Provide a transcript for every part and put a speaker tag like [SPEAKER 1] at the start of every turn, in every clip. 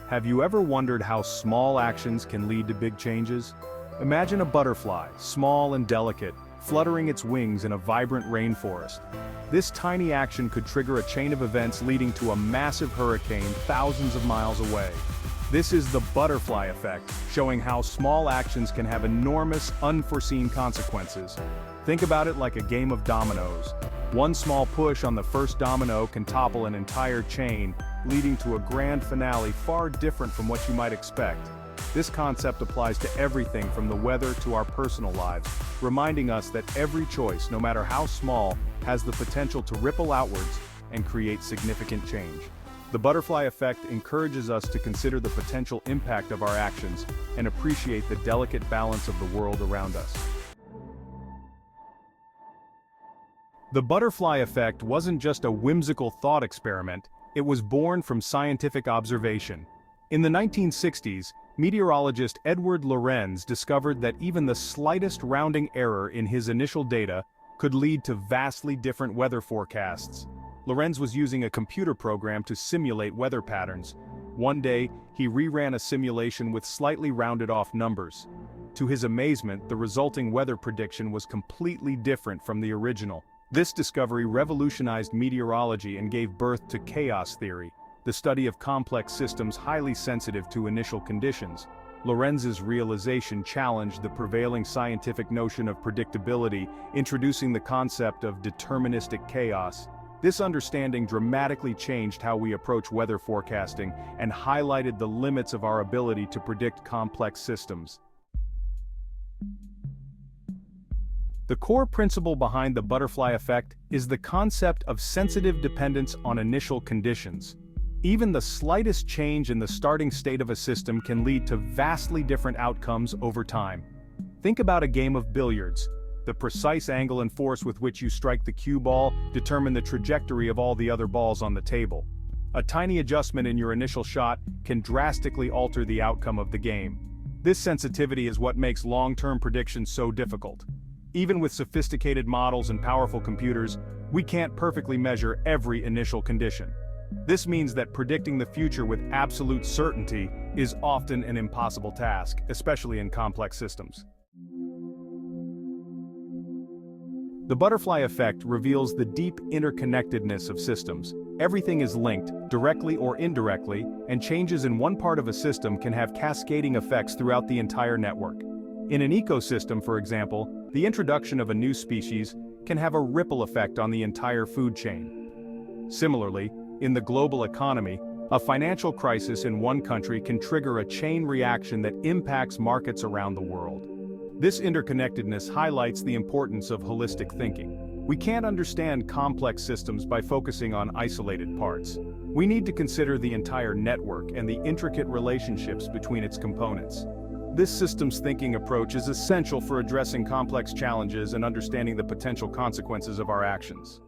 [SPEAKER 1] Have you ever wondered how small actions can lead to big changes? Imagine a butterfly, small and delicate, fluttering its wings in a vibrant rainforest. This tiny action could trigger a chain of events leading to a massive hurricane thousands of miles away. This is the butterfly effect, showing how small actions can have enormous, unforeseen consequences. Think about it like a game of dominoes. One small push on the first domino can topple an entire chain, leading to a grand finale far different from what you might expect. This concept applies to everything from the weather to our personal lives, reminding us that every choice, no matter how small, has the potential to ripple outwards and create significant change. The butterfly effect encourages us to consider the potential impact of our actions and appreciate the delicate balance of the world around us. The butterfly effect wasn't just a whimsical thought experiment, it was born from scientific observation. In the 1960s, meteorologist Edward Lorenz discovered that even the slightest rounding error in his initial data could lead to vastly different weather forecasts. Lorenz was using a computer program to simulate weather patterns. One day, he reran a simulation with slightly rounded-off numbers. To his amazement, the resulting weather prediction was completely different from the original. This discovery revolutionized meteorology and gave birth to chaos theory, the study of complex systems highly sensitive to initial conditions. Lorenz's realization challenged the prevailing scientific notion of predictability, introducing the concept of deterministic chaos. This understanding dramatically changed how we approach weather forecasting and highlighted the limits of our ability to predict complex systems. The core principle behind the butterfly effect is the concept of sensitive dependence on initial conditions. Even the slightest change in the starting state of a system can lead to vastly different outcomes over time. Think about a game of billiards. The precise angle and force with which you strike the cue ball determine the trajectory of all the other balls on the table. A tiny adjustment in your initial shot can drastically alter the outcome of the game. This sensitivity is what makes long-term predictions so difficult. Even with sophisticated models and powerful computers, we can't perfectly measure every initial condition. This means that predicting the future with absolute certainty is often an impossible task, especially in complex systems. The butterfly effect reveals the deep interconnectedness of systems. Everything is linked, directly or indirectly, and changes in one part of a system can have cascading effects throughout the entire network. In an ecosystem, for example, the introduction of a new species can have a ripple effect on the entire food chain. Similarly, in the global economy, a financial crisis in one country can trigger a chain reaction that impacts markets around the world. This interconnectedness highlights the importance of holistic thinking. We can't understand complex systems by focusing on isolated parts. We need to consider the entire network and the intricate relationships between its components. This systems thinking approach is essential for addressing complex challenges and understanding the potential consequences of our actions.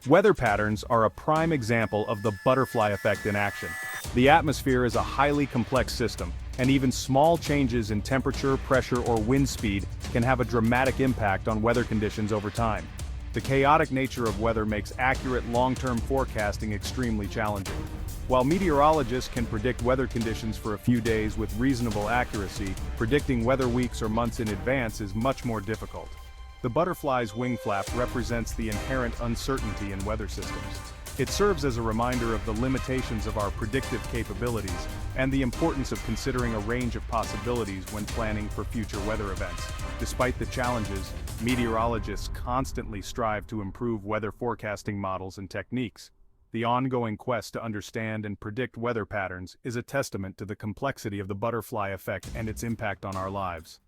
[SPEAKER 1] Weather patterns are a prime example of the butterfly effect in action. The atmosphere is a highly complex system, and even small changes in temperature, pressure, or wind speed can have a dramatic impact on weather conditions over time. The chaotic nature of weather makes accurate long-term forecasting extremely challenging. While meteorologists can predict weather conditions for a few days with reasonable accuracy, predicting weather weeks or months in advance is much more difficult. The butterfly's wing flap represents the inherent uncertainty in weather systems. It serves as a reminder of the limitations of our predictive capabilities and the importance of considering a range of possibilities when planning for future weather events. Despite the challenges, meteorologists constantly strive to improve weather forecasting models and techniques. The ongoing quest to understand and predict weather patterns is a testament to the complexity of the butterfly effect and its impact on our lives.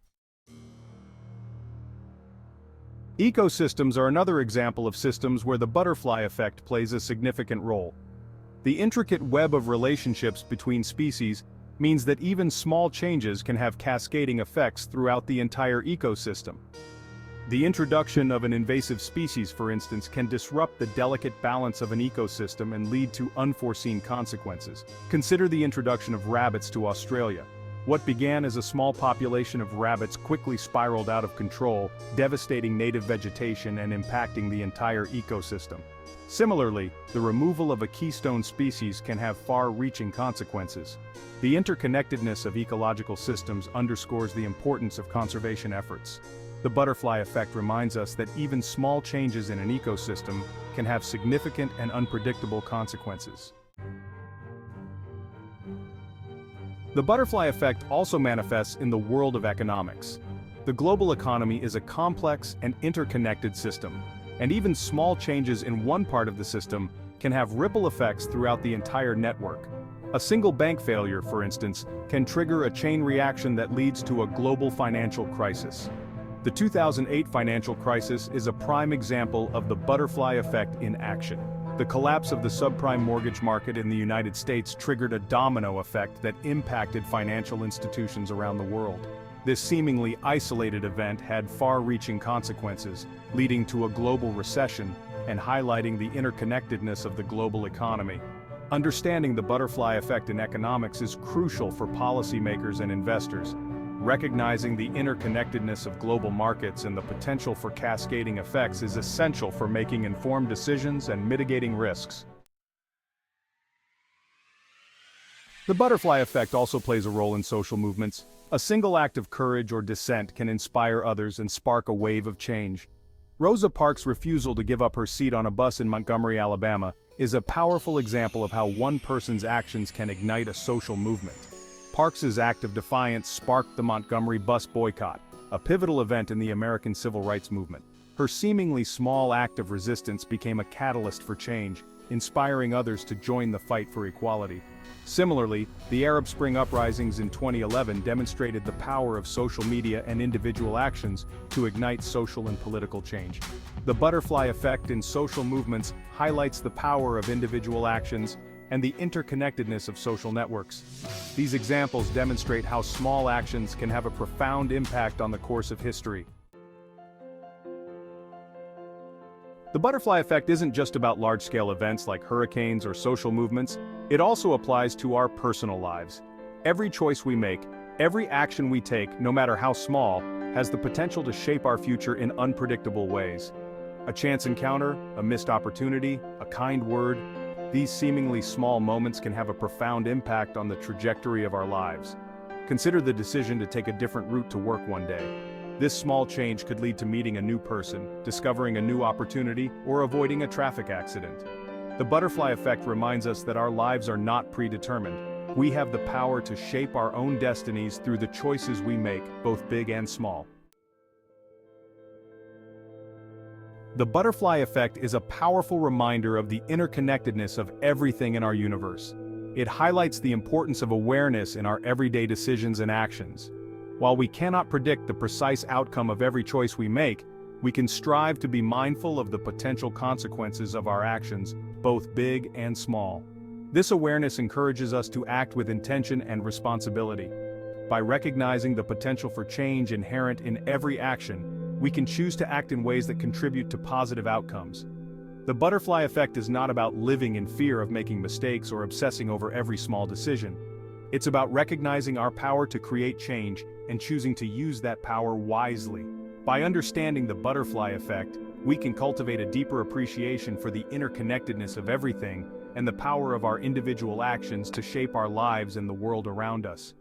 [SPEAKER 1] Ecosystems are another example of systems where the butterfly effect plays a significant role. The intricate web of relationships between species means that even small changes can have cascading effects throughout the entire ecosystem. The introduction of an invasive species, for instance, can disrupt the delicate balance of an ecosystem and lead to unforeseen consequences. Consider the introduction of rabbits to Australia. What began as a small population of rabbits quickly spiraled out of control, devastating native vegetation and impacting the entire ecosystem. Similarly, the removal of a keystone species can have far-reaching consequences. The interconnectedness of ecological systems underscores the importance of conservation efforts. The butterfly effect reminds us that even small changes in an ecosystem can have significant and unpredictable consequences. The butterfly effect also manifests in the world of economics. The global economy is a complex and interconnected system, and even small changes in one part of the system can have ripple effects throughout the entire network. A single bank failure, for instance, can trigger a chain reaction that leads to a global financial crisis. The 2008 financial crisis is a prime example of the butterfly effect in action. The collapse of the subprime mortgage market in the United States triggered a domino effect that impacted financial institutions around the world. This seemingly isolated event had far-reaching consequences, leading to a global recession and highlighting the interconnectedness of the global economy. Understanding the butterfly effect in economics is crucial for policymakers and investors. Recognizing the interconnectedness of global markets and the potential for cascading effects is essential for making informed decisions and mitigating risks. The butterfly effect also plays a role in social movements. A single act of courage or dissent can inspire others and spark a wave of change. Rosa Parks' refusal to give up her seat on a bus in Montgomery, Alabama, is a powerful example of how one person's actions can ignite a social movement. Parks's act of defiance sparked the Montgomery bus boycott, a pivotal event in the American civil rights movement. Her seemingly small act of resistance became a catalyst for change, inspiring others to join the fight for equality. Similarly, the Arab Spring uprisings in 2011 demonstrated the power of social media and individual actions to ignite social and political change. The butterfly effect in social movements highlights the power of individual actions and the interconnectedness of social networks. These examples demonstrate how small actions can have a profound impact on the course of history. The butterfly effect isn't just about large-scale events like hurricanes or social movements, it also applies to our personal lives. Every choice we make, every action we take, no matter how small, has the potential to shape our future in unpredictable ways. A chance encounter, a missed opportunity, a kind word, these seemingly small moments can have a profound impact on the trajectory of our lives. Consider the decision to take a different route to work one day. This small change could lead to meeting a new person, discovering a new opportunity, or avoiding a traffic accident. The butterfly effect reminds us that our lives are not predetermined. We have the power to shape our own destinies through the choices we make, both big and small. The butterfly effect is a powerful reminder of the interconnectedness of everything in our universe. It highlights the importance of awareness in our everyday decisions and actions. While we cannot predict the precise outcome of every choice we make, we can strive to be mindful of the potential consequences of our actions, both big and small. This awareness encourages us to act with intention and responsibility. By recognizing the potential for change inherent in every action, we can choose to act in ways that contribute to positive outcomes. The butterfly effect is not about living in fear of making mistakes or obsessing over every small decision. It's about recognizing our power to create change and choosing to use that power wisely. By understanding the butterfly effect, we can cultivate a deeper appreciation for the interconnectedness of everything and the power of our individual actions to shape our lives and the world around us.